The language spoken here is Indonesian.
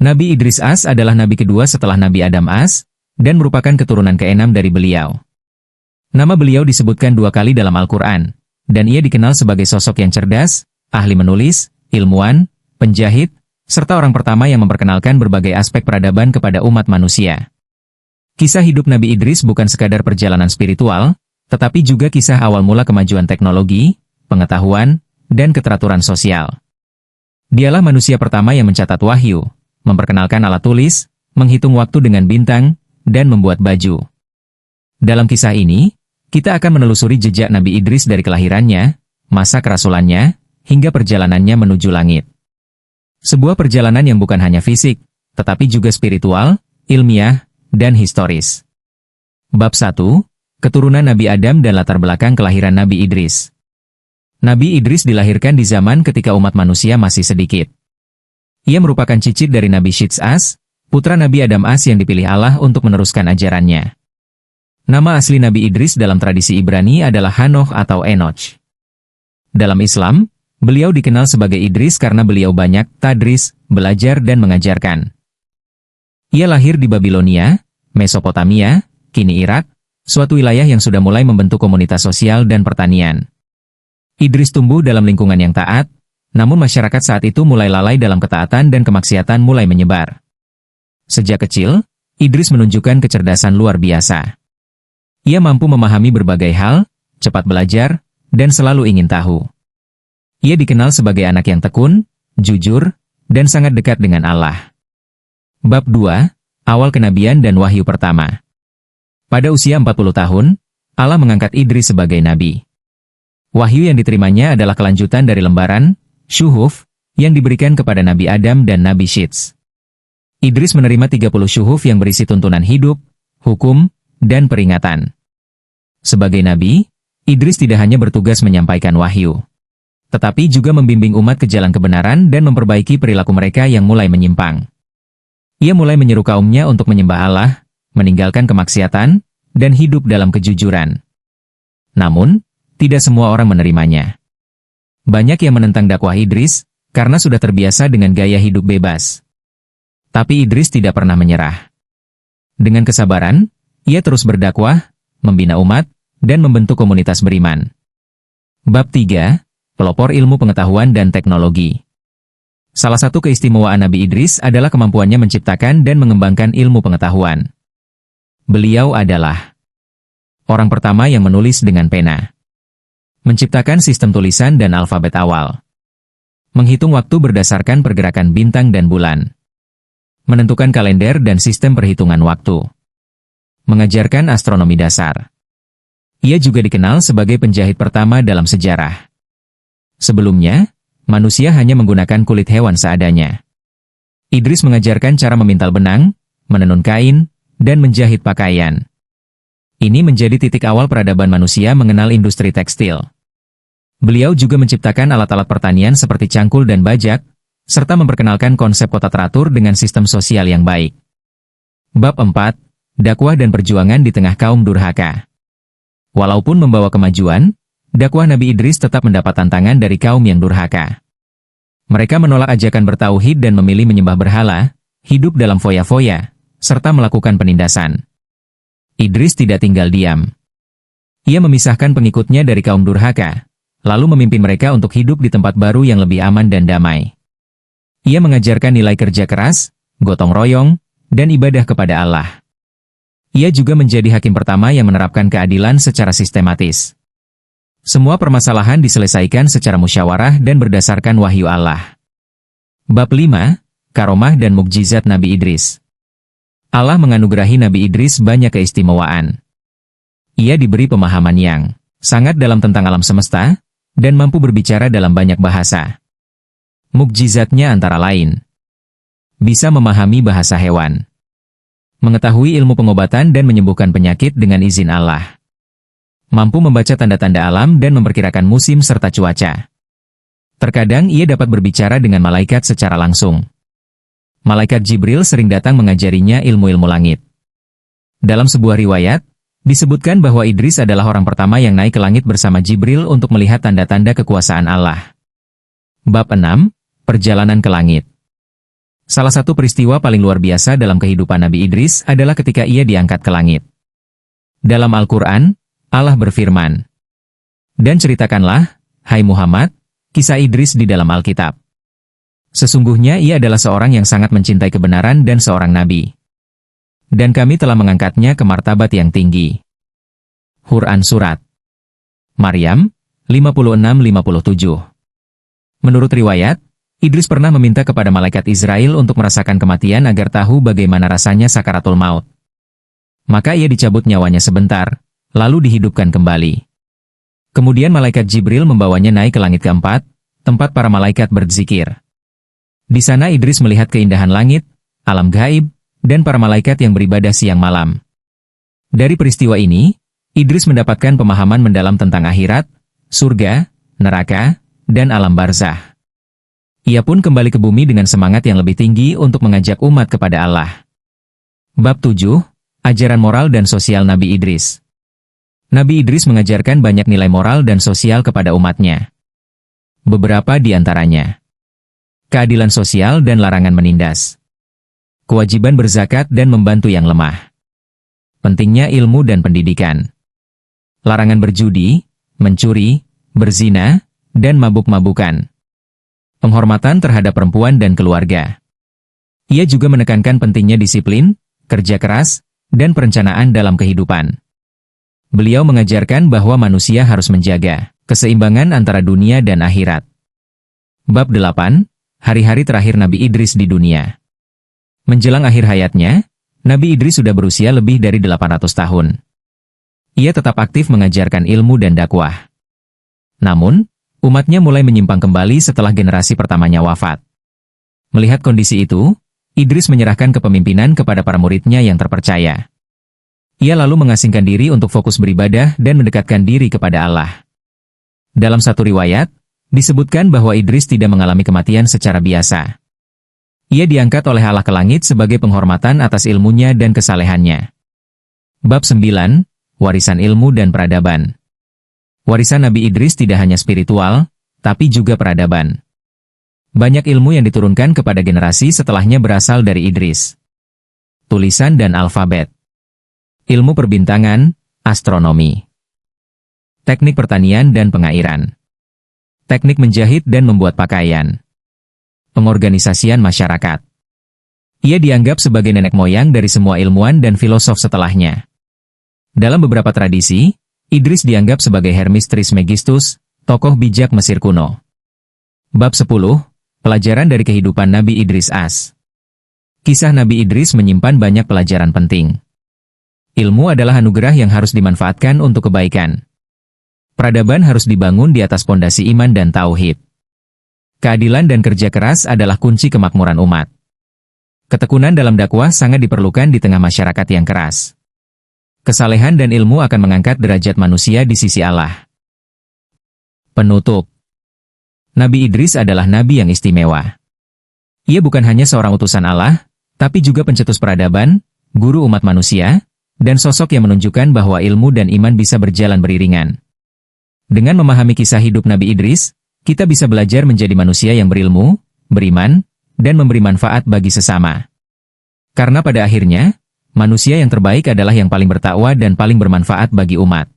Nabi Idris As adalah nabi kedua setelah Nabi Adam As, dan merupakan keturunan keenam dari beliau. Nama beliau disebutkan 2 kali dalam Al-Quran, dan ia dikenal sebagai sosok yang cerdas, ahli menulis, ilmuwan, penjahit, serta orang pertama yang memperkenalkan berbagai aspek peradaban kepada umat manusia. Kisah hidup Nabi Idris bukan sekadar perjalanan spiritual, tetapi juga kisah awal mula kemajuan teknologi, pengetahuan, dan keteraturan sosial. Dialah manusia pertama yang mencatat wahyu, memperkenalkan alat tulis, menghitung waktu dengan bintang, dan membuat baju. Dalam kisah ini, kita akan menelusuri jejak Nabi Idris dari kelahirannya, masa kerasulannya, hingga perjalanannya menuju langit. Sebuah perjalanan yang bukan hanya fisik, tetapi juga spiritual, ilmiah, dan historis. Bab 1, Keturunan Nabi Adam dan latar belakang kelahiran Nabi Idris. Nabi Idris dilahirkan di zaman ketika umat manusia masih sedikit. Ia merupakan cicit dari Nabi Syits As, putra Nabi Adam As yang dipilih Allah untuk meneruskan ajarannya. Nama asli Nabi Idris dalam tradisi Ibrani adalah Hanoch atau Enoch. Dalam Islam, beliau dikenal sebagai Idris karena beliau banyak tadris, belajar dan mengajarkan. Ia lahir di Babilonia, Mesopotamia, kini Irak, suatu wilayah yang sudah mulai membentuk komunitas sosial dan pertanian. Idris tumbuh dalam lingkungan yang taat, namun masyarakat saat itu mulai lalai dalam ketaatan dan kemaksiatan mulai menyebar. Sejak kecil, Idris menunjukkan kecerdasan luar biasa. Ia mampu memahami berbagai hal, cepat belajar, dan selalu ingin tahu. Ia dikenal sebagai anak yang tekun, jujur, dan sangat dekat dengan Allah. Bab 2, Awal Kenabian dan Wahyu Pertama. Pada usia 40 tahun, Allah mengangkat Idris sebagai nabi. Wahyu yang diterimanya adalah kelanjutan dari lembaran, syuhuf, yang diberikan kepada Nabi Adam dan Nabi Syits. Idris menerima 30 syuhuf yang berisi tuntunan hidup, hukum, dan peringatan. Sebagai nabi, Idris tidak hanya bertugas menyampaikan wahyu, tetapi juga membimbing umat ke jalan kebenaran dan memperbaiki perilaku mereka yang mulai menyimpang. Ia mulai menyeru kaumnya untuk menyembah Allah, meninggalkan kemaksiatan, dan hidup dalam kejujuran. Namun, tidak semua orang menerimanya. Banyak yang menentang dakwah Idris, karena sudah terbiasa dengan gaya hidup bebas. Tapi Idris tidak pernah menyerah. Dengan kesabaran, ia terus berdakwah, membina umat, dan membentuk komunitas beriman. Bab 3, Pelopor Ilmu Pengetahuan dan Teknologi. Salah satu keistimewaan Nabi Idris adalah kemampuannya menciptakan dan mengembangkan ilmu pengetahuan. Beliau adalah orang pertama yang menulis dengan pena, menciptakan sistem tulisan dan alfabet awal, menghitung waktu berdasarkan pergerakan bintang dan bulan, menentukan kalender dan sistem perhitungan waktu, mengajarkan astronomi dasar. Ia juga dikenal sebagai penjahit pertama dalam sejarah. Sebelumnya, manusia hanya menggunakan kulit hewan seadanya. Idris mengajarkan cara memintal benang, menenun kain, dan menjahit pakaian. Ini menjadi titik awal peradaban manusia mengenal industri tekstil. Beliau juga menciptakan alat-alat pertanian seperti cangkul dan bajak, serta memperkenalkan konsep kota teratur dengan sistem sosial yang baik. Bab 4, Dakwah dan Perjuangan di Tengah Kaum Durhaka. Walaupun membawa kemajuan, dakwah Nabi Idris tetap mendapat tantangan dari kaum yang durhaka. Mereka menolak ajakan bertauhid dan memilih menyembah berhala, hidup dalam foya-foya, serta melakukan penindasan. Idris tidak tinggal diam. Ia memisahkan pengikutnya dari kaum durhaka, lalu memimpin mereka untuk hidup di tempat baru yang lebih aman dan damai. Ia mengajarkan nilai kerja keras, gotong royong, dan ibadah kepada Allah. Ia juga menjadi hakim pertama yang menerapkan keadilan secara sistematis. Semua permasalahan diselesaikan secara musyawarah dan berdasarkan wahyu Allah. Bab 5, Karomah dan Mukjizat Nabi Idris. Allah menganugerahi Nabi Idris banyak keistimewaan. Ia diberi pemahaman yang sangat dalam tentang alam semesta, dan mampu berbicara dalam banyak bahasa. Mukjizatnya antara lain: bisa memahami bahasa hewan, mengetahui ilmu pengobatan dan menyembuhkan penyakit dengan izin Allah, mampu membaca tanda-tanda alam dan memperkirakan musim serta cuaca. Terkadang ia dapat berbicara dengan malaikat secara langsung. Malaikat Jibril sering datang mengajarinya ilmu-ilmu langit. Dalam sebuah riwayat, disebutkan bahwa Idris adalah orang pertama yang naik ke langit bersama Jibril untuk melihat tanda-tanda kekuasaan Allah. Bab 6, Perjalanan ke Langit. Salah satu peristiwa paling luar biasa dalam kehidupan Nabi Idris adalah ketika ia diangkat ke langit. Dalam Al-Quran, Allah berfirman, "Dan ceritakanlah, hai Muhammad, kisah Idris di dalam Alkitab. Sesungguhnya ia adalah seorang yang sangat mencintai kebenaran dan seorang nabi. Dan kami telah mengangkatnya ke martabat yang tinggi." Quran Surat Maryam 56-57. Menurut riwayat, Idris pernah meminta kepada malaikat Israel untuk merasakan kematian agar tahu bagaimana rasanya sakaratul maut. Maka ia dicabut nyawanya sebentar, lalu dihidupkan kembali. Kemudian malaikat Jibril membawanya naik ke langit keempat, tempat para malaikat berzikir. Di sana Idris melihat keindahan langit, alam gaib, dan para malaikat yang beribadah siang malam. Dari peristiwa ini, Idris mendapatkan pemahaman mendalam tentang akhirat, surga, neraka, dan alam barzah. Ia pun kembali ke bumi dengan semangat yang lebih tinggi untuk mengajak umat kepada Allah. Bab 7, Ajaran Moral dan Sosial Nabi Idris. Nabi Idris mengajarkan banyak nilai moral dan sosial kepada umatnya. Beberapa di antaranya: keadilan sosial dan larangan menindas, kewajiban berzakat dan membantu yang lemah, pentingnya ilmu dan pendidikan, larangan berjudi, mencuri, berzina, dan mabuk-mabukan, penghormatan terhadap perempuan dan keluarga. Ia juga menekankan pentingnya disiplin, kerja keras, dan perencanaan dalam kehidupan. Beliau mengajarkan bahwa manusia harus menjaga keseimbangan antara dunia dan akhirat. Bab 8, Hari-hari terakhir Nabi Idris di dunia. Menjelang akhir hayatnya, Nabi Idris sudah berusia lebih dari 800 tahun. Ia tetap aktif mengajarkan ilmu dan dakwah. Namun, umatnya mulai menyimpang kembali setelah generasi pertamanya wafat. Melihat kondisi itu, Idris menyerahkan kepemimpinan kepada para muridnya yang terpercaya. Ia lalu mengasingkan diri untuk fokus beribadah dan mendekatkan diri kepada Allah. Dalam satu riwayat, disebutkan bahwa Idris tidak mengalami kematian secara biasa. Ia diangkat oleh Allah ke langit sebagai penghormatan atas ilmunya dan kesalehannya. Bab 9, Warisan Ilmu dan Peradaban. Warisan Nabi Idris tidak hanya spiritual, tapi juga peradaban. Banyak ilmu yang diturunkan kepada generasi setelahnya berasal dari Idris. Tulisan dan alfabet, ilmu perbintangan, astronomi, teknik pertanian dan pengairan, teknik menjahit dan membuat pakaian, pengorganisasian masyarakat. Ia dianggap sebagai nenek moyang dari semua ilmuwan dan filosof setelahnya. Dalam beberapa tradisi, Idris dianggap sebagai Hermes Trismegistus, tokoh bijak Mesir kuno. Bab 10, Pelajaran dari kehidupan Nabi Idris As. Kisah Nabi Idris menyimpan banyak pelajaran penting. Ilmu adalah anugerah yang harus dimanfaatkan untuk kebaikan. Peradaban harus dibangun di atas pondasi iman dan tauhid. Keadilan dan kerja keras adalah kunci kemakmuran umat. Ketekunan dalam dakwah sangat diperlukan di tengah masyarakat yang keras. Kesalehan dan ilmu akan mengangkat derajat manusia di sisi Allah. Penutup. Nabi Idris adalah nabi yang istimewa. Ia bukan hanya seorang utusan Allah, tapi juga pencetus peradaban, guru umat manusia, dan sosok yang menunjukkan bahwa ilmu dan iman bisa berjalan beriringan. Dengan memahami kisah hidup Nabi Idris, kita bisa belajar menjadi manusia yang berilmu, beriman, dan memberi manfaat bagi sesama. Karena pada akhirnya, manusia yang terbaik adalah yang paling bertakwa dan paling bermanfaat bagi umat.